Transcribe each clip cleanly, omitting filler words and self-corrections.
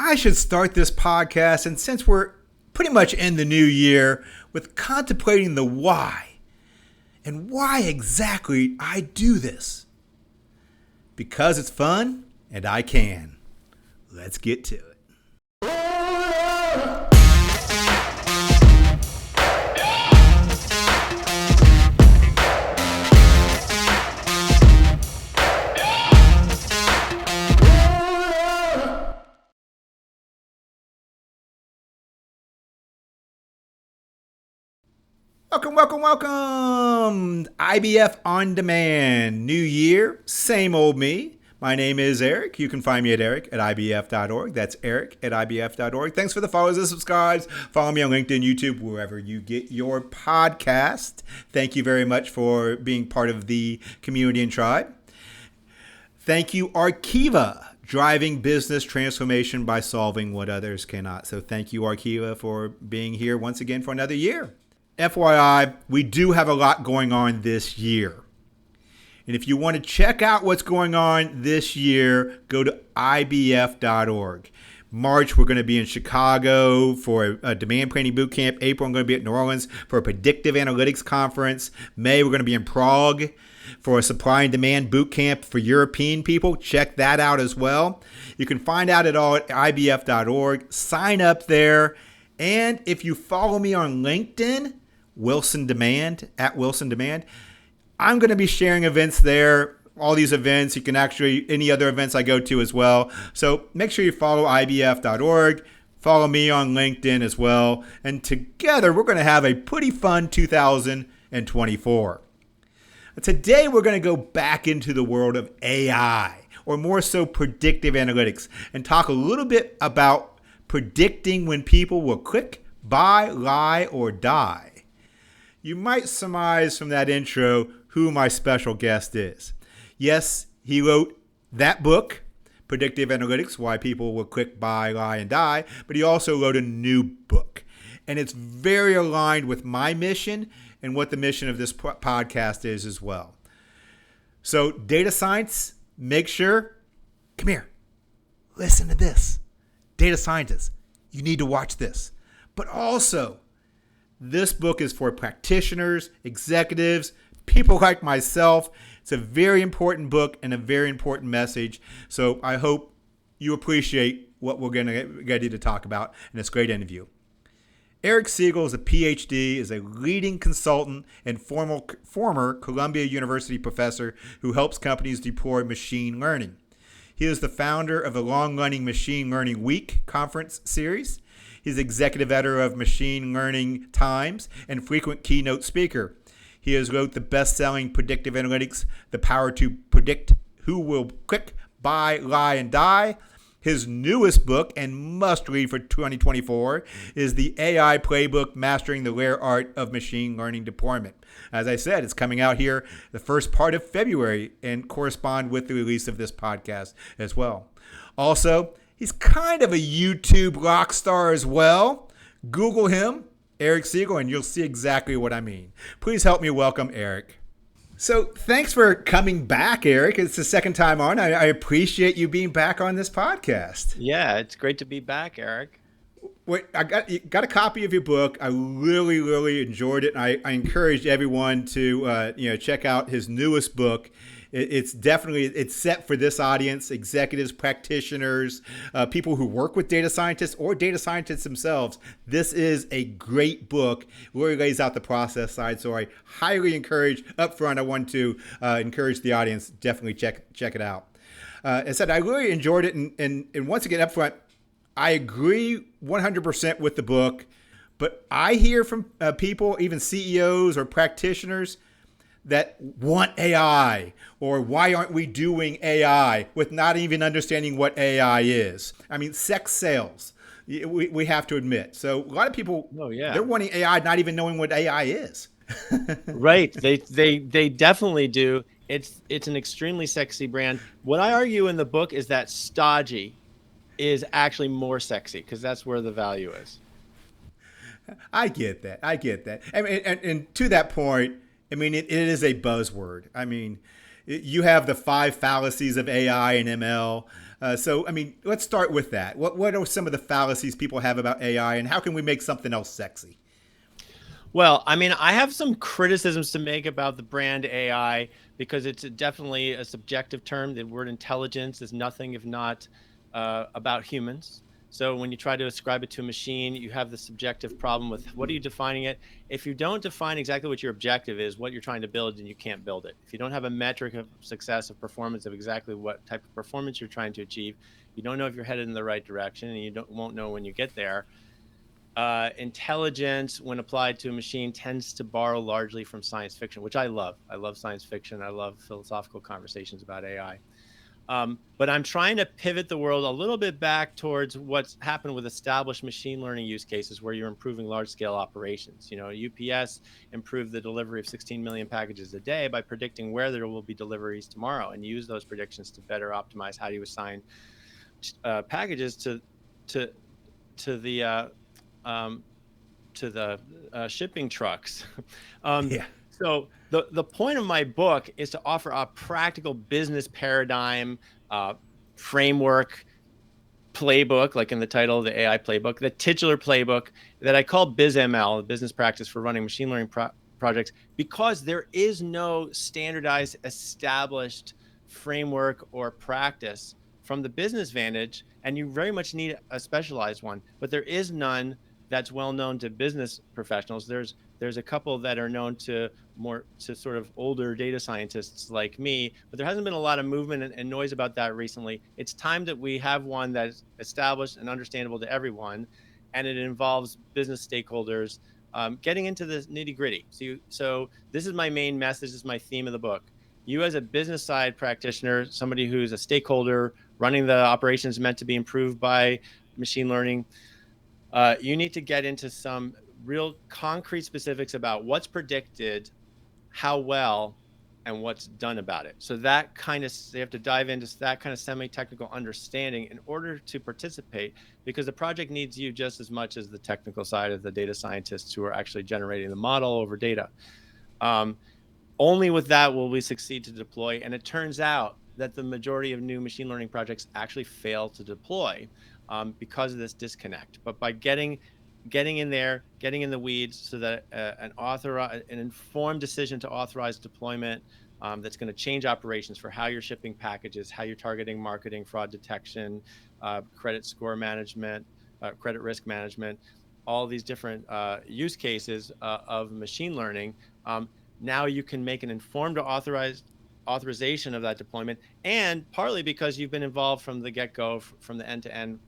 I should start this podcast, and since we're pretty much in the new year, with contemplating the why and why exactly I do this. Because it's fun and I can. Let's get to it. Welcome. IBF On Demand. New year, same old me. My name is Eric. You can find me at eric@ibf.org. That's eric@ibf.org. Thanks for the follows and subscribes. Follow me on LinkedIn, YouTube, wherever you get your podcast. Thank you very much for being part of the community and tribe. Thank you, Arkiva, driving business transformation by solving what others cannot. So thank you, Arkiva, for being here once again for another year. FYI, we do have a lot going on this year. And if you want to check out what's going on this year, go to ibf.org. March, we're going to be in Chicago for a demand planning boot camp. April, I'm going to be at New Orleans for a predictive analytics conference. May, we're going to be in Prague for a supply and demand boot camp for European people. Check that out as well. You can find out it all at ibf.org. Sign up there. And if you follow me on LinkedIn, Wilson Demand, at Wilson Demand, I'm going to be sharing events there, all these events. You can actually, any other events I go to as well. So make sure you follow ibf.org, follow me on LinkedIn as well. And together, we're going to have a pretty fun 2024. Today, we're going to go back into the world of AI, or more so predictive analytics, and talk a little bit about predicting when people will click, buy, lie, or die. You might surmise from that intro who my special guest is. Yes, he wrote that book, Predictive Analytics, Why People Will Click, Buy, Lie, and Die, but he also wrote a new book. And it's very aligned with my mission and what the mission of this podcast is as well. So data science, make sure, come here, listen to this. Data scientists, you need to watch this. But also, this book is for practitioners, executives, people like myself. It's a very important book and a very important message. So I hope you appreciate what we're going to get ready to talk about in this great interview. Eric Siegel is a PhD, is a leading consultant and former Columbia University professor who helps companies deploy machine learning. He is the founder of the long-running Machine Learning Week conference series. He's executive editor of Machine Learning Times and frequent keynote speaker. He has wrote the best-selling Predictive Analytics, The Power to Predict Who Will Click, Buy, Lie, and Die. His newest book, and must read for 2024, is the AI Playbook, Mastering the Rare Art of Machine Learning Deployment. As I said, it's coming out here the first part of February and correspond with the release of this podcast as well. Also, he's kind of a YouTube rock star as well. Google him, Eric Siegel, and you'll see exactly what I mean. Please help me welcome Eric. So thanks for coming back, Eric. It's the second time on. I appreciate you being back on this podcast. Yeah, it's great to be back, Eric. Wait, I got a copy of your book. I really enjoyed it. And I encourage everyone to check out his newest book. It's set for this audience: executives, practitioners, people who work with data scientists or data scientists themselves. This is a great book. Really lays out the process side. So I highly encourage upfront. I want to encourage the audience, definitely check it out. I said I really enjoyed it, and once again upfront, I agree 100% with the book. But I hear from people, even CEOs or practitioners, that want AI, or why aren't we doing AI, with not even understanding what AI is. I mean, sex sales, we have to admit. So a lot of people, They're wanting AI, not even knowing what AI is. Right. They definitely do. It's an extremely sexy brand. What I argue in the book is that stodgy is actually more sexy, because that's where the value is. I get that. I mean, and to that point, I mean, it is a buzzword. I mean, you have the 5 fallacies of AI and ML. So, I mean, let's start with that. What are some of the fallacies people have about AI, and how can we make something else sexy? Well, I mean, I have some criticisms to make about the brand AI because it's definitely a subjective term. The word intelligence is nothing if not about humans. So when you try to ascribe it to a machine, you have the subjective problem with what are you defining it? If you don't define exactly what your objective is, what you're trying to build, then you can't build it. If you don't have a metric of success, of performance, of exactly what type of performance you're trying to achieve, you don't know if you're headed in the right direction, and won't know when you get there. Intelligence, when applied to a machine, tends to borrow largely from science fiction, which I love. I love science fiction. I love philosophical conversations about AI. But I'm trying to pivot the world a little bit back towards what's happened with established machine learning use cases where you're improving large scale operations. You know, UPS improved the delivery of 16 million packages a day by predicting where there will be deliveries tomorrow, and use those predictions to better optimize how you assign packages to to the um, to the shipping trucks. um, Yeah. so the point of my book is to offer a practical business paradigm, uh, framework, playbook, like in the title of the AI Playbook, the titular playbook that I call BIZ ML, the business practice for running machine learning projects, because there is no standardized, established framework or practice from the business vantage, and you very much need a specialized one. But there is none that's well known to business professionals. There's a couple that are known to sort of older data scientists like me, but there hasn't been a lot of movement and noise about that recently. It's time that we have one that's established and understandable to everyone, and it involves business stakeholders getting into the nitty gritty. So this is my main message. This is my theme of the book. You, as a business side practitioner, somebody who's a stakeholder running the operations meant to be improved by machine learning, you need to get into some real concrete specifics about what's predicted, how well, and what's done about it. So that kind of, they have to dive into that kind of semi-technical understanding in order to participate, because the project needs you just as much as the technical side of the data scientists who are actually generating the model over data. Um, Only with that will we succeed to deploy. And it turns out that the majority of new machine learning projects actually fail to deploy because of this disconnect. But by getting in there, getting in the weeds, so that an informed decision to authorize deployment that's going to change operations for how you're shipping packages, how you're targeting marketing, fraud detection, credit score management, credit risk management, all these different use cases of machine learning. Now you can make an informed authorization of that deployment, and partly because you've been involved from the get-go, from the end-to-end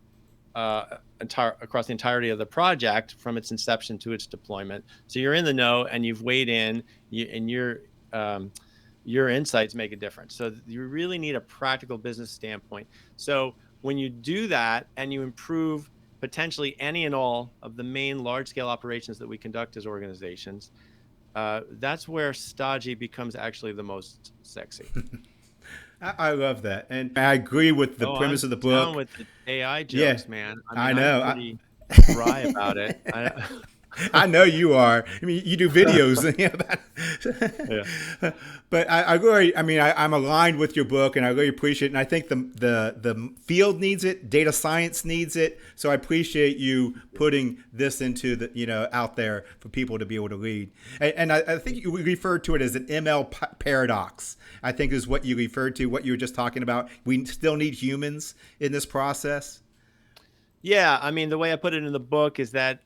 across the entirety of the project, from its inception to its deployment. So you're in the know, and you've weighed in, and your insights make a difference. So you really need a practical business standpoint. So when you do that and you improve potentially any and all of the main large-scale operations that we conduct as organizations, that's where stodgy becomes actually the most sexy. I love that. And I agree with the Oh, premise I'm of the down book. with the AI Yeah, jokes, man. I mean, I I'm know. pretty dry about it. I know you are. I mean, you do videos. Yeah. But I really, I mean, I'm aligned with your book, and I really appreciate it. And I think the field needs it, data science needs it. So I appreciate you putting this into the, out there for people to be able to read. And I think you referred to it as an ML paradox. I think is what you referred to, what you were just talking about. We still need humans in this process. Yeah, I mean, the way I put it in the book is that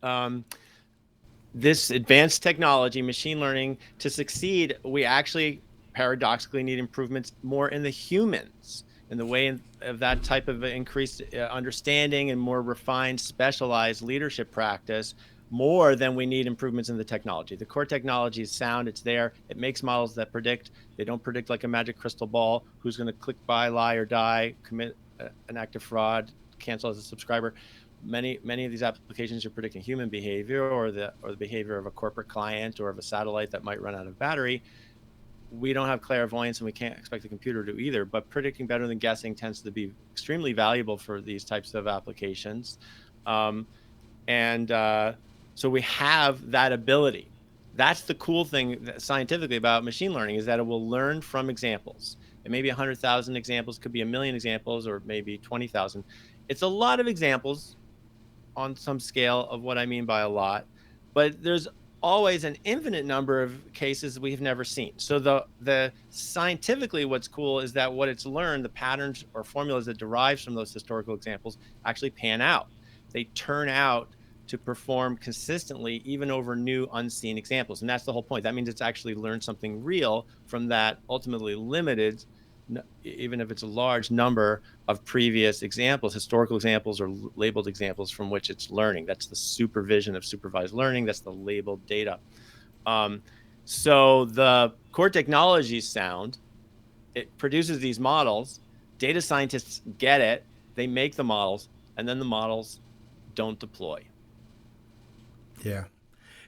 this advanced technology, machine learning, to succeed, we actually paradoxically need improvements more in the humans, in the way of that type of increased understanding and more refined, specialized leadership practice, more than we need improvements in the technology. The core technology is sound. It's there. It makes models that predict. They don't predict like a magic crystal ball who's going to click buy, lie, or die, commit an act of fraud, cancel as a subscriber. Many of these applications are predicting human behavior, or the behavior of a corporate client, or of a satellite that might run out of battery. We don't have clairvoyance, and we can't expect the computer to either, but predicting better than guessing tends to be extremely valuable for these types of applications. And so we have that ability. That's the cool thing scientifically about machine learning, is that it will learn from examples. It may be 100,000 examples, could be a million examples, or maybe 20,000. It's a lot of examples on some scale of what I mean by a lot, but there's always an infinite number of cases we've never seen. So the scientifically, what's cool is that what it's learned, the patterns or formulas that derives from those historical examples actually pan out. They turn out to perform consistently even over new unseen examples. And that's the whole point. That means it's actually learned something real from that ultimately limited, even if it's a large number of previous examples, historical examples or labeled examples from which it's learning. That's the supervision of supervised learning. That's the labeled data. So the core technology is sound. It produces these models. Data scientists get it. They make the models, and then the models don't deploy. Yeah.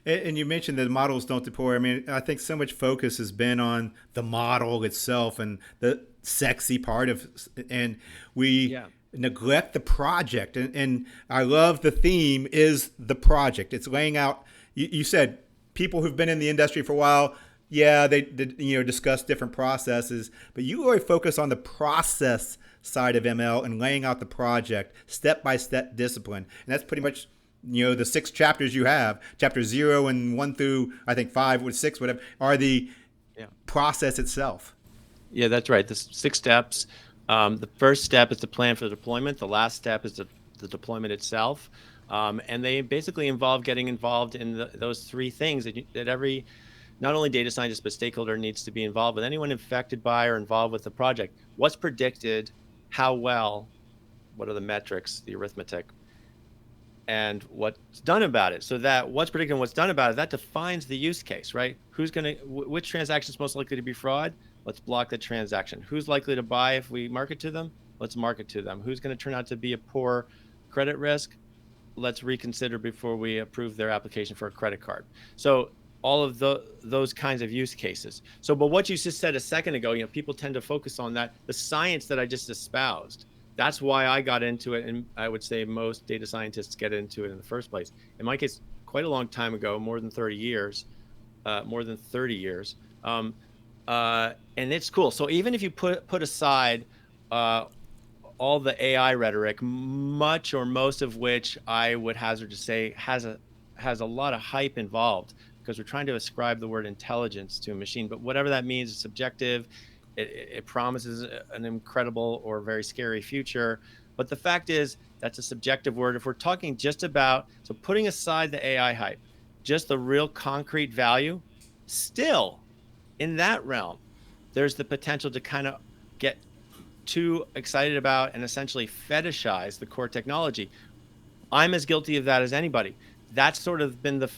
And you mentioned that the models don't deploy. I mean, I think so much focus has been on the model itself and the sexy part of, and we neglect the project. And I love the theme is the project. It's laying out. You said people who've been in the industry for a while, yeah, they discuss different processes, but you really focus on the process side of ML and laying out the project step by step discipline, and that's pretty much the 6 chapters you have, chapter 0 and 1 through I think 5 or 6, whatever, are the process itself. Yeah, that's right. The 6 steps. The first step is to plan for the deployment. The last step is the deployment itself. And they basically involve getting involved in those 3 things that every, not only data scientist, but stakeholder needs to be involved with. Anyone affected by or involved with the project. What's predicted? How well? What are the metrics, the arithmetic? And what's done about it. So that what's predicted and what's done about it, that defines the use case, right? Which transaction is most likely to be fraud? Let's block the transaction. Who's likely to buy if we market to them? Let's market to them. Who's going to turn out to be a poor credit risk? Let's reconsider before we approve their application for a credit card. So all of those kinds of use cases. So, but what you just said a second ago, people tend to focus on that, the science that I just espoused. That's why I got into it, and I would say most data scientists get into it in the first place. In my case, quite a long time ago, more than 30 years. And it's cool. So even if you put aside all the AI rhetoric, much or most of which I would hazard to say has a lot of hype involved, because we're trying to ascribe the word intelligence to a machine, but whatever that means is subjective. It promises an incredible or very scary future. But the fact is, that's a subjective word. If we're talking just about, so putting aside the AI hype, just the real concrete value, still in that realm, there's the potential to kind of get too excited about and essentially fetishize the core technology. I'm as guilty of that as anybody. That's sort of been the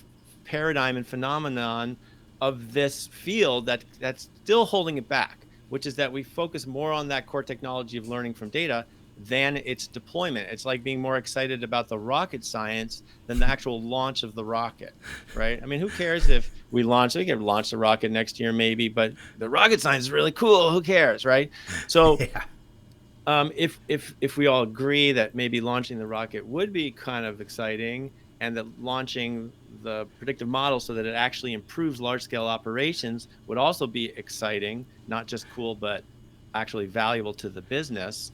paradigm and phenomenon of this field that's still holding it back, which is that we focus more on that core technology of learning from data than its deployment. It's like being more excited about the rocket science than the actual launch of the rocket, right? I mean, who cares if we can launch the rocket next year maybe, but the rocket science is really cool. Who cares, right? So if we all agree that maybe launching the rocket would be kind of exciting, and that launching the predictive model so that it actually improves large-scale operations would also be exciting, not just cool, but actually valuable to the business,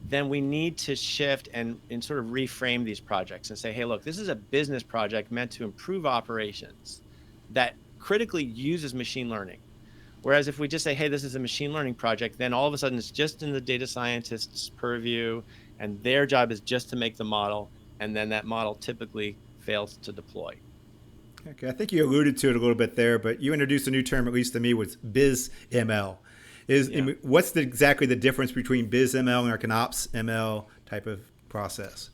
then we need to shift and sort of reframe these projects and say, hey, look, this is a business project meant to improve operations that critically uses machine learning. Whereas if we just say, hey, this is a machine learning project, then all of a sudden it's just in the data scientist's purview, and their job is just to make the model, and then that model typically fails to deploy. Okay, I think you alluded to it a little bit there, but you introduced a new term, at least to me, was BIZ ML. What's exactly the difference between BIZ ML and like an ops ML type of process?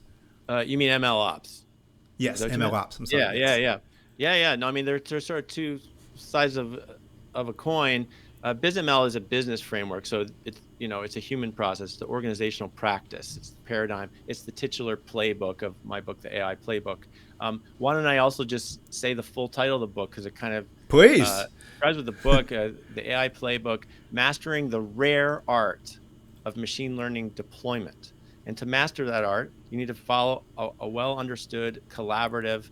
You mean ML ops? Yes, ML ops. I'm sorry. Yeah. No, I mean, they're sort of 2 sides of a coin. BizML is a business framework, so it's a human process, the organizational practice, it's the paradigm, it's the titular playbook of my book, the AI Playbook. Why don't I also just say the full title of the book, because it kind of describes with the book, the AI Playbook, Mastering the Rare Art of Machine Learning Deployment. And to master that art, you need to follow a well understood collaborative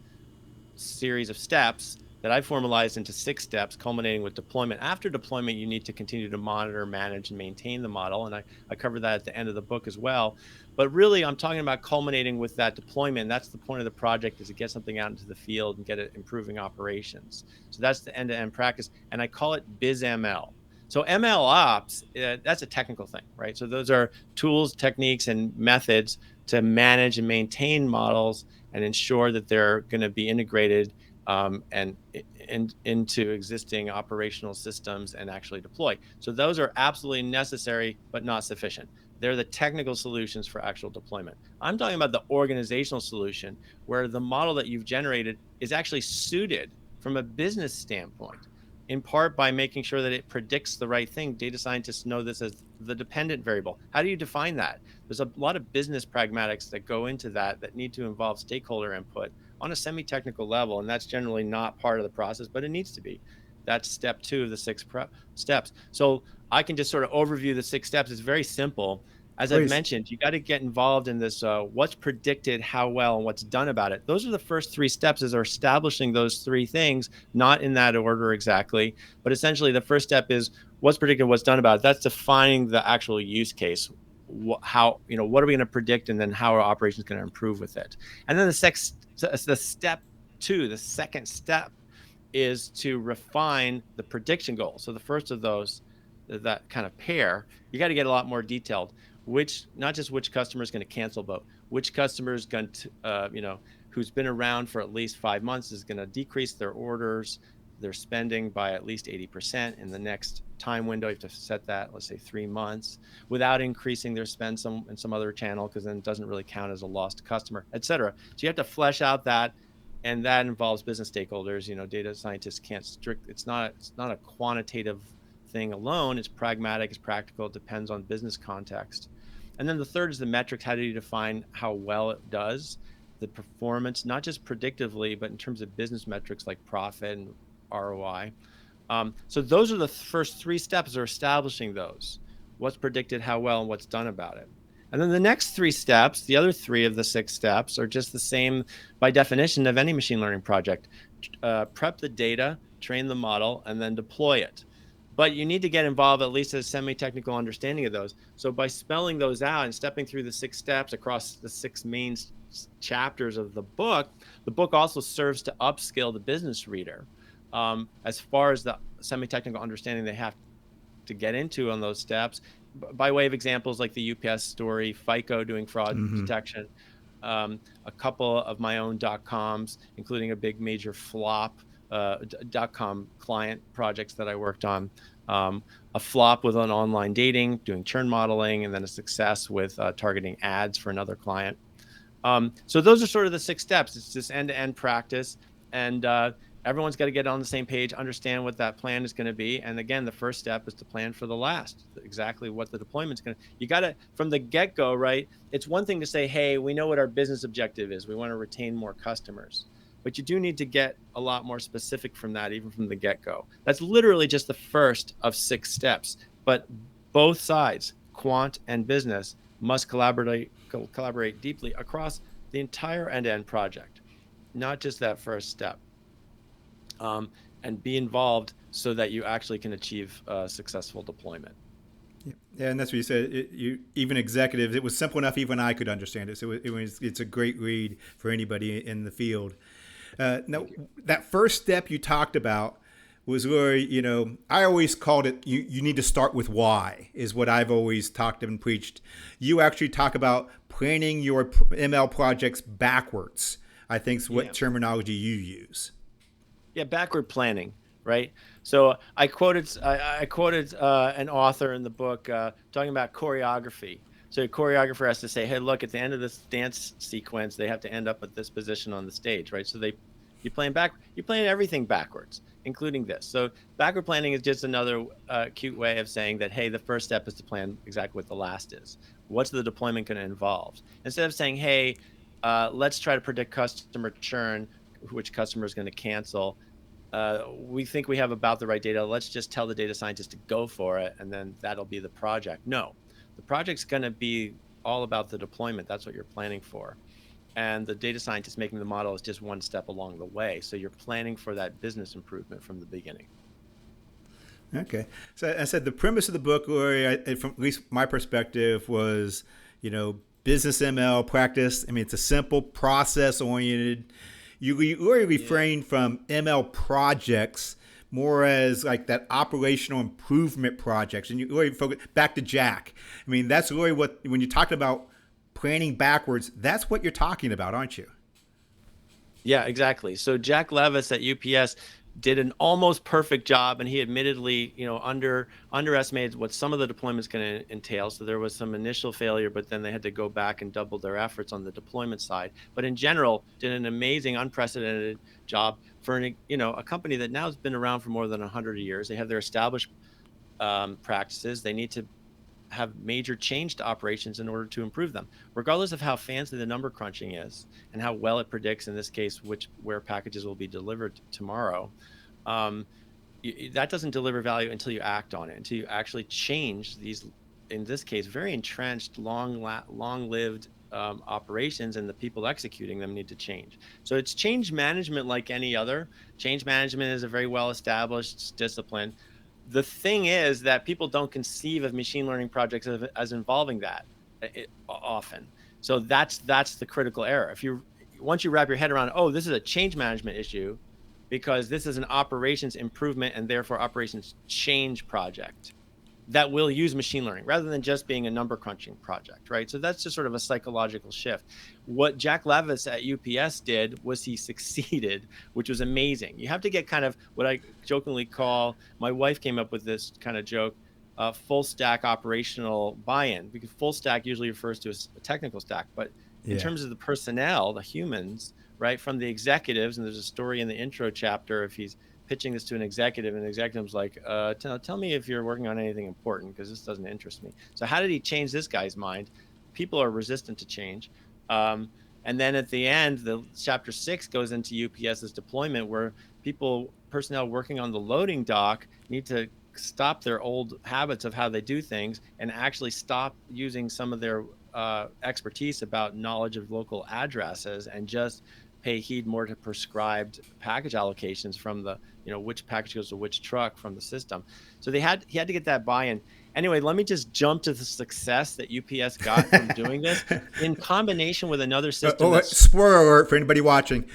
series of steps that I formalized into 6 steps, culminating with deployment. After deployment, you need to continue to monitor, manage, and maintain the model. And I cover that at the end of the book as well. But really, I'm talking about culminating with that deployment. That's the point of the project, is to get something out into the field and get it improving operations. So that's the end-to-end practice. And I call it BIZ ML. So ML ops, that's a technical thing, right? So those are tools, techniques, and methods to manage and maintain models and ensure that they're going to be integrated and into existing operational systems and actually deploy. So those are absolutely necessary, but not sufficient. They're the technical solutions for actual deployment. I'm talking about the organizational solution, where the model that you've generated is actually suited from a business standpoint, in part by making sure that it predicts the right thing. Data scientists know this as the dependent variable. How do you define that? There's a lot of business pragmatics that go into that need to involve stakeholder input on a semi-technical level, and that's generally not part of the process, but it needs to be. That's step 2 of the 6 steps. So I can just sort of overview the 6 steps. It's very simple. As I've Please. mentioned, you got to get involved in this, what's predicted, how well, and what's done about it. Those are the first 3 steps, is are establishing those 3 things, not in that order exactly, but essentially the first step is what's predicted, what's done about it. That's defining the actual use case. How, what are we going to predict, and then how are operations going to improve with it? And then the step 2, the second step, is to refine the prediction goal. So the first of those, that kind of pair, you got to get a lot more detailed. Not just which customer is going to cancel, but which customer is going to, who's been around for at least 5 months is going to decrease their orders, their spending by at least 80% in the next time window. You have to set that, let's say 3 months, without increasing their spend in some other channel, because then it doesn't really count as a lost customer, et cetera. So you have to flesh out that, and that involves business stakeholders. Data scientists can't it's not a quantitative thing alone. It's pragmatic, it's practical, it depends on business context. And then the third is the metrics. How do you define how well it does? The performance, not just predictively, but in terms of business metrics like profit and ROI. So those are the first 3 steps, are establishing those. What's predicted, how well, and what's done about it. And then the next 3 steps, the other 3 of the 6 steps, are just the same by definition of any machine learning project. Prep the data, train the model, and then deploy it. But you need to get involved at least a semi-technical understanding of those. So by spelling those out and stepping through the 6 steps across the 6 main chapters of the book also serves to upskill the business reader as far as the semi-technical understanding they have to get into on those steps. By way of examples, like the UPS story, FICO doing fraud detection, a couple of my own .coms, including a big major flop .com client projects that I worked on, a flop with an online dating, doing churn modeling, and then a success with targeting ads for another client. So those are sort of the 6 steps. It's this end-to-end practice, and everyone's got to get on the same page, understand what that plan is going to be. And again, the first step is to plan for the last, exactly what the deployment's going to, you got to, from the get-go, right? It's one thing to say, hey, we know what our business objective is. We want to retain more customers. But you do need to get a lot more specific from that, even from the get-go. That's literally just the first of 6 steps. But both sides, quant and business, must collaborate deeply across the entire end-to-end project, not just that first step. And be involved so that you actually can achieve successful deployment. Yeah, and that's what you said. Even executives, it was simple enough even I could understand it. So it's a great read for anybody in the field. Now, that first step you talked about was where, I always called it, you need to start with why, is what I've always talked and preached. You actually talk about planning your ML projects backwards, I think is what terminology you use. Yeah, backward planning, right? So I quoted an author in the book talking about choreography. So a choreographer has to say, hey, look, at the end of this dance sequence, they have to end up at this position on the stage, right? So you plan everything backwards, including this. So backward planning is just another cute way of saying that, hey, the first step is to plan exactly what the last is. What's the deployment going to involve? Instead of saying, hey, let's try to predict customer churn, which customer is going to cancel. We think we have about the right data. Let's just tell the data scientist to go for it, and then that'll be the project. No, the project's going to be all about the deployment. That's what you're planning for. and the data scientist making the model is just one step along the way. So you're planning for that business improvement from the beginning. Okay. So I said the premise of the book, or from at least my perspective, was, business ML practice. I mean, it's a simple process oriented. You already refrain from ML projects more as like that operational improvement projects, and you really focus back to Jack. I mean, that's really what, when you're talking about planning backwards, that's what you're talking about, aren't you? Yeah, exactly. So Jack Levis at UPS did an almost perfect job, and he admittedly, underestimated what some of the deployments going to entail. So there was some initial failure, but then they had to go back and double their efforts on the deployment side. But in general, did an amazing, unprecedented job for a company that now has been around for more than 100 years. They have their established practices. They need to have major change to operations in order to improve them, regardless of how fancy the number crunching is and how well it predicts, in this case, where packages will be delivered tomorrow. That doesn't deliver value until you act on it, until you actually change these, in this case, very entrenched, long-lived operations, and the people executing them need to change. So it's change management like any other. Change management is a very well-established discipline. The thing is that people don't conceive of machine learning projects as involving that often. So that's the critical error. Once you wrap your head around, oh, this is a change management issue because this is an operations improvement and therefore operations change project that will use machine learning rather than just being a number crunching project, right? So that's just sort of a psychological shift. What Jack Levis at UPS did was he succeeded, which was amazing. You have to get kind of what I jokingly call, my wife came up with this kind of joke, full stack operational buy-in, because full stack usually refers to a technical stack, but in terms of the personnel, the humans, right, from the executives, and there's a story in the intro chapter if he's pitching this to an executive, and the executive's like, tell me if you're working on anything important, because this doesn't interest me. So how did he change this guy's mind? People are resistant to change. And then at the end, the chapter 6 goes into UPS's deployment, where personnel working on the loading dock need to stop their old habits of how they do things and actually stop using some of their expertise about knowledge of local addresses and just pay heed more to prescribed package allocations from the, which package goes to which truck from the system. So he had to get that buy-in. Anyway, let me just jump to the success that UPS got from doing this in combination with another system. Spoiler alert for anybody watching.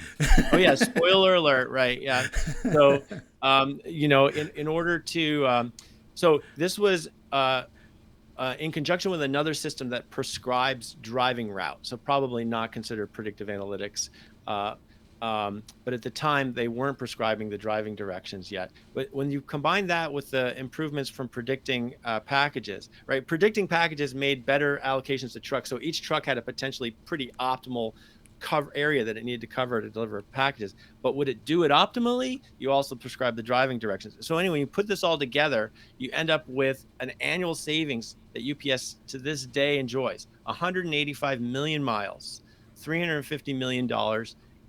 Oh yeah, spoiler alert, right? Yeah. So, in order to, so this was in conjunction with another system that prescribes driving route. So probably not considered predictive analytics. But at the time, they weren't prescribing the driving directions yet. But when you combine that with the improvements from predicting packages, right? Predicting packages made better allocations to trucks. So each truck had a potentially pretty optimal cover area that it needed to cover to deliver packages. But would it do it optimally? You also prescribe the driving directions. So anyway, you put this all together, you end up with an annual savings that UPS to this day enjoys: 185 million miles, $350 million,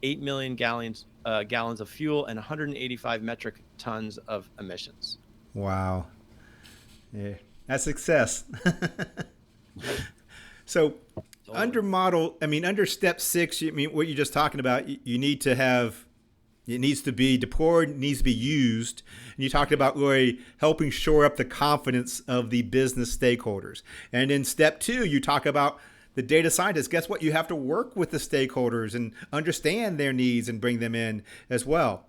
8 million gallons of fuel, and 185 metric tons of emissions. Wow. Yeah, that's success. So under step 6, what you're just talking about, you need to have, it needs to be deployed, it needs to be used. And you talked about really helping shore up the confidence of the business stakeholders. And in step 2, you talk about the data scientists. Guess what? You have to work with the stakeholders and understand their needs and bring them in as well.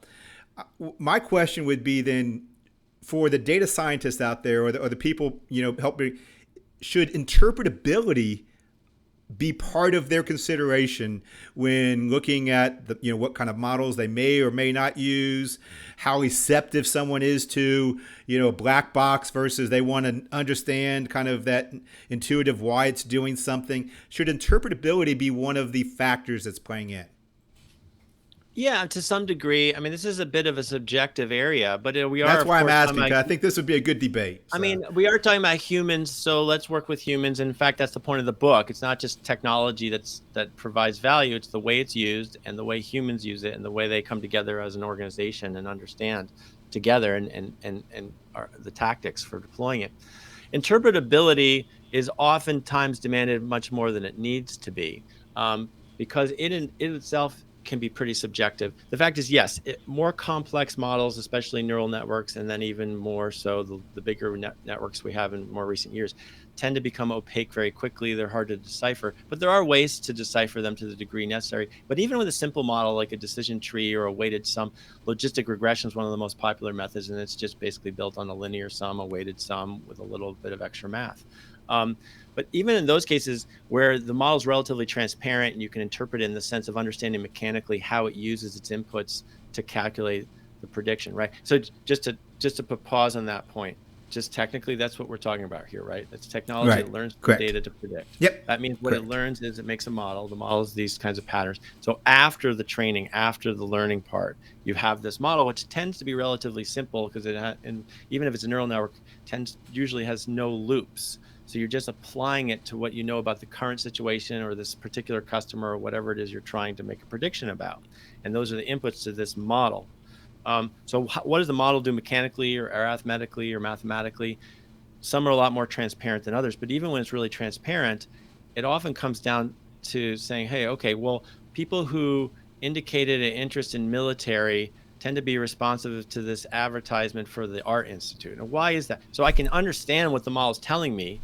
My question would be then, for the data scientists out there, or the people, helping, should interpretability be part of their consideration when looking at what kind of models they may or may not use, how receptive someone is to a black box versus they want to understand kind of that intuitive why it's doing something? Should interpretability be one of the factors that's playing in? Yeah, to some degree. I mean, this is a bit of a subjective area, but we are. That's why I'm asking, because I think this would be a good debate. So. I mean, we are talking about humans, so let's work with humans. In fact, that's the point of the book. It's not just technology that provides value. It's the way it's used and the way humans use it and the way they come together as an organization and understand together and the tactics for deploying it. Interpretability is oftentimes demanded much more than it needs to be. because it itself can be pretty subjective. The fact is, yes, more complex models, especially neural networks, and then even more so the bigger networks we have in more recent years, tend to become opaque very quickly. They're hard to decipher, but there are ways to decipher them to the degree necessary. But even with a simple model like a decision tree or a weighted sum, logistic regression is one of the most popular methods, and it's just basically built on a linear sum, a weighted sum with a little bit of extra math. But even in those cases where the model is relatively transparent and you can interpret it in the sense of understanding mechanically how it uses its inputs to calculate the prediction, right? So just to put pause on that point, just technically, that's what we're talking about here, right? It's technology Right. that learns from Correct. data to predict. Yep. That means what it Correct. learns is it makes a model. The model is these kinds of patterns. So after the training, after the learning part, you have this model, which tends to be relatively simple because and even if it's a neural network, usually has no loops. So you're just applying it to what you know about the current situation or this particular customer or whatever it is you're trying to make a prediction about. And those are the inputs to this model. So what does the model do mechanically or arithmetically or mathematically? Some are a lot more transparent than others, but even when it's really transparent, it often comes down to saying, hey, okay, well, people who indicated an interest in military tend to be responsive to this advertisement for the Art Institute. And why is that? So I can understand what the model is telling me,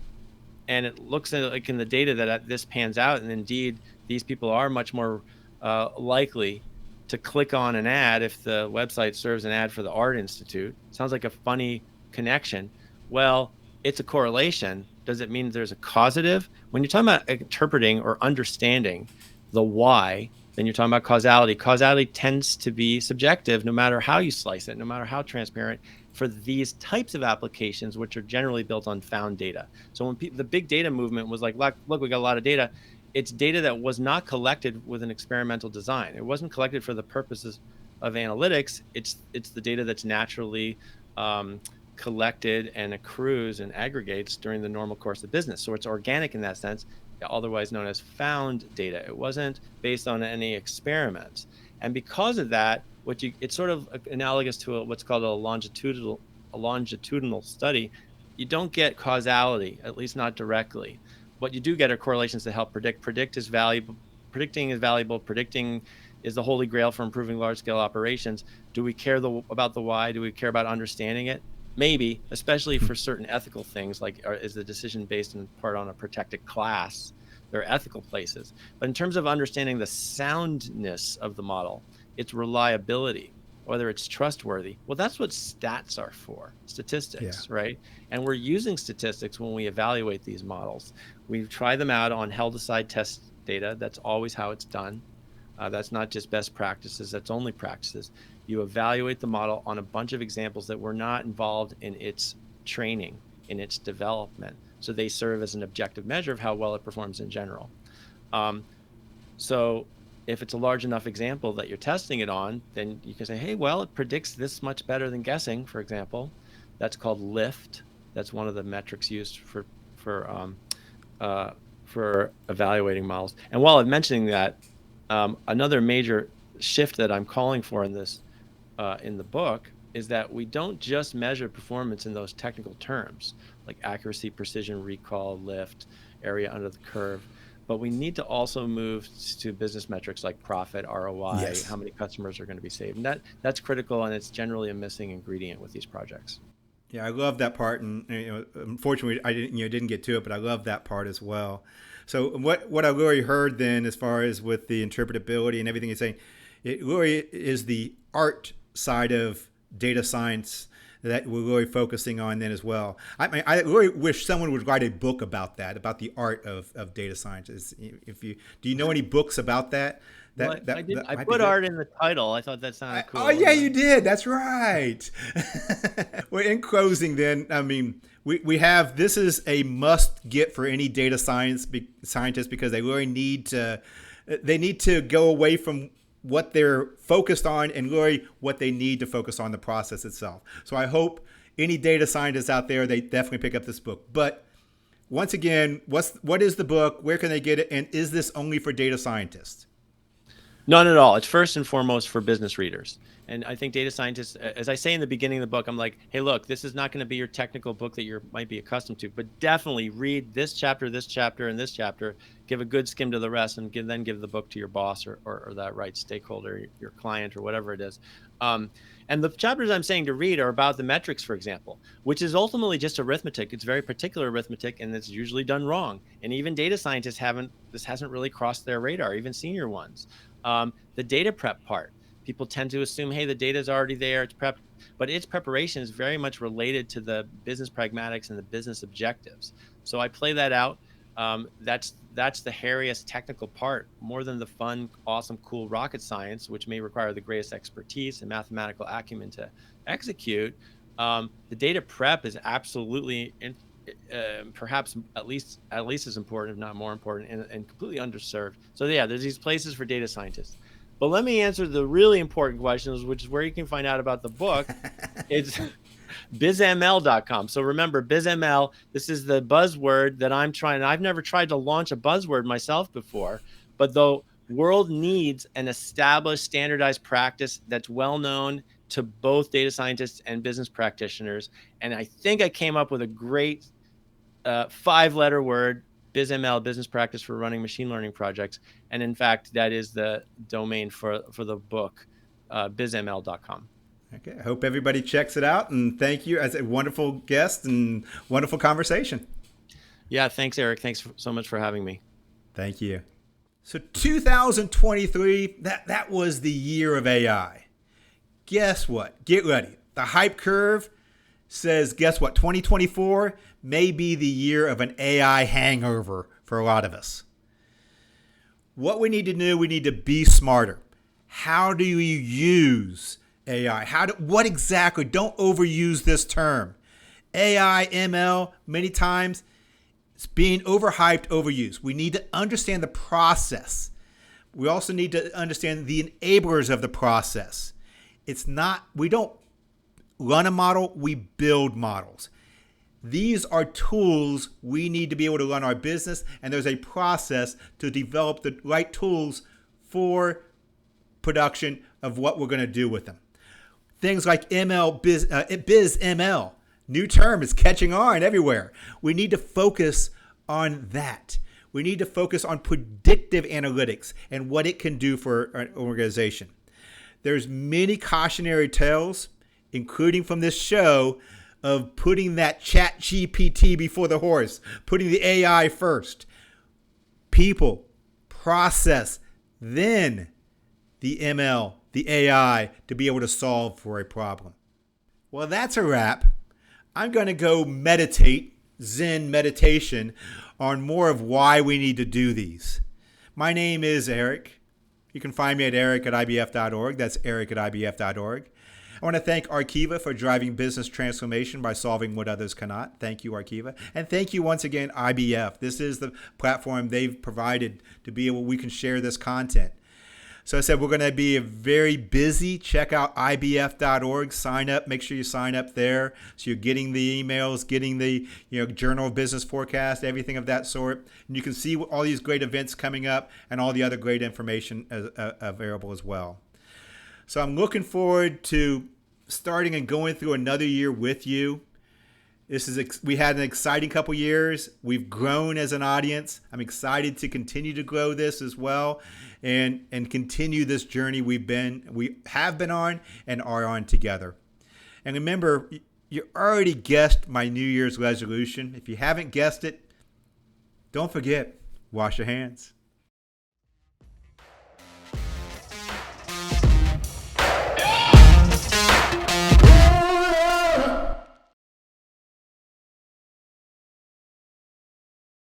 and it looks like in the data that this pans out, and indeed these people are much more likely to click on an ad if the website serves an ad for the Art Institute. Sounds like a funny connection. Well, it's a correlation. Does it mean there's a causative? When you're talking about interpreting or understanding the why, then you're talking about causality. Causality tends to be subjective no matter how you slice it, no matter how transparent, for these types of applications, which are generally built on found data. So when the big data movement was like, look, we got a lot of data, it's data that was not collected with an experimental design. It wasn't collected for the purposes of analytics. It's the data that's naturally collected and accrues and aggregates during the normal course of business. So it's organic in that sense, otherwise known as found data. It wasn't based on any experiments. And because of that, it's sort of analogous to what's called a longitudinal study. You don't get causality, at least not directly. What you do get are correlations that help predict. Predict is valuable. Predicting is valuable. Predicting is the holy grail for improving large-scale operations. Do we care about the why? Do we care about understanding it? Maybe, especially for certain ethical things, like is the decision based in part on a protected class? There are ethical places. But in terms of understanding the soundness of the model, its reliability, whether it's trustworthy, well, that's what stats are for, statistics, Yeah. right? And we're using statistics when we evaluate these models. We try them out on held aside test data. That's always how it's done. That's not just best practices, that's only practices. You evaluate the model on a bunch of examples that were not involved in its training, in its development. So they serve as an objective measure of how well it performs in general. So if it's a large enough example that you're testing it on, then you can say, hey, well, it predicts this much better than guessing, for example. That's called lift. That's one of the metrics used for evaluating models. And while I'm mentioning that, another major shift that I'm calling for in this in the book is that we don't just measure performance in those technical terms like accuracy, precision, recall, lift, area under the curve, but we need to also move to business metrics like profit, ROI, Yes. how many customers are going to be saved. And that's critical, and it's generally a missing ingredient with these projects. Yeah, I love that part, and unfortunately, I didn't get to it, but I love that part as well. So what I really heard then, as far as with the interpretability and everything you're saying, it really is the art side of data science that we're really focusing on then as well. I mean, I really wish someone would write a book about that, about the art of data science. If you do, you know any books about that? Well, I did. That I might be put good. art in the title. I thought that sounded Oh cool. yeah, you did. That's right. Well, in closing, then, I mean, we have this is a must get for any data scientist because they really need to go away from what they're focused on and really what they need to focus on the process itself. So I hope any data scientists out there, they definitely pick up this book. But once again, what is the book? Where can they get it? And is this only for data scientists? None at all. It's first and foremost for business readers. And I think data scientists, as I say in the beginning of the book, I'm like, hey, look, this is not going to be your technical book that you might be accustomed to, but definitely read this chapter, and this chapter, give a good skim to the rest, and then give the book to your boss or that right stakeholder, your client, or whatever it is. And the chapters I'm saying to read are about the metrics, for example, which is ultimately just arithmetic. It's very particular arithmetic, and it's usually done wrong. And even data scientists this hasn't really crossed their radar, even senior ones. The data prep part, people tend to assume, hey, the data is already there, it's prepped, but its preparation is very much related to the business pragmatics and the business objectives. So I play that out. That's the hairiest technical part, more than the fun, awesome, cool rocket science, which may require the greatest expertise and mathematical acumen to execute. The data prep is absolutely perhaps at least as important, if not more important, and completely underserved. So yeah, there's these places for data scientists. But let me answer the really important questions, which is where you can find out about the book. It's bizml.com. So remember, BizML, this is the buzzword that I'm trying. I've never tried to launch a buzzword myself before, but the world needs an established, standardized practice that's well known to both data scientists and business practitioners. And I think I came up with a great 5-letter word, BizML, business practice for running machine learning projects. And in fact, that is the domain for the book, bizml.com. Okay, I hope everybody checks it out, and thank you as a wonderful guest and wonderful conversation. Yeah, thanks, Eric. Thanks so much for having me. Thank you. So 2023, that was the year of AI. Guess what? Get ready. The hype curve says, guess what? 2024 may be the year of an AI hangover for a lot of us. What we need to do, we need to be smarter. How do you use AI? What exactly? Don't overuse this term. AI, ML, many times it's being overhyped, overused. We need to understand the process. We also need to understand the enablers of the process. We don't run a model, we build models. These are tools we need to be able to run our business, and there's a process to develop the right tools for production of what we're going to do with them. Things like BIZ ML, new term is catching on everywhere. We need to focus on that. We need to focus on predictive analytics and what it can do for an organization. There's many cautionary tales, including from this show, of putting that chat GPT before the horse, putting the AI first. People, process, then the ML, the AI, to be able to solve for a problem. Well, that's a wrap. I'm going to go meditate, Zen meditation, on more of why we need to do these. My name is Eric. You can find me at eric@ibf.org. That's eric@ibf.org. I want to thank Arkiva for driving business transformation by solving what others cannot. Thank you, Arkiva. And thank you once again, IBF. This is the platform they've provided to be able, we can share this content. So I said, we're going to be very busy. Check out ibf.org. Sign up. Make sure you sign up there so you're getting the emails, getting the Journal of Business Forecast, everything of that sort. And you can see all these great events coming up and all the other great information available as well. So I'm looking forward to starting and going through another year with you. We had an exciting couple years. We've grown as an audience. I'm excited to continue to grow this as well and continue this journey we have been on and are on together. And remember, you already guessed my New Year's resolution. If you haven't guessed it, don't forget, wash your hands.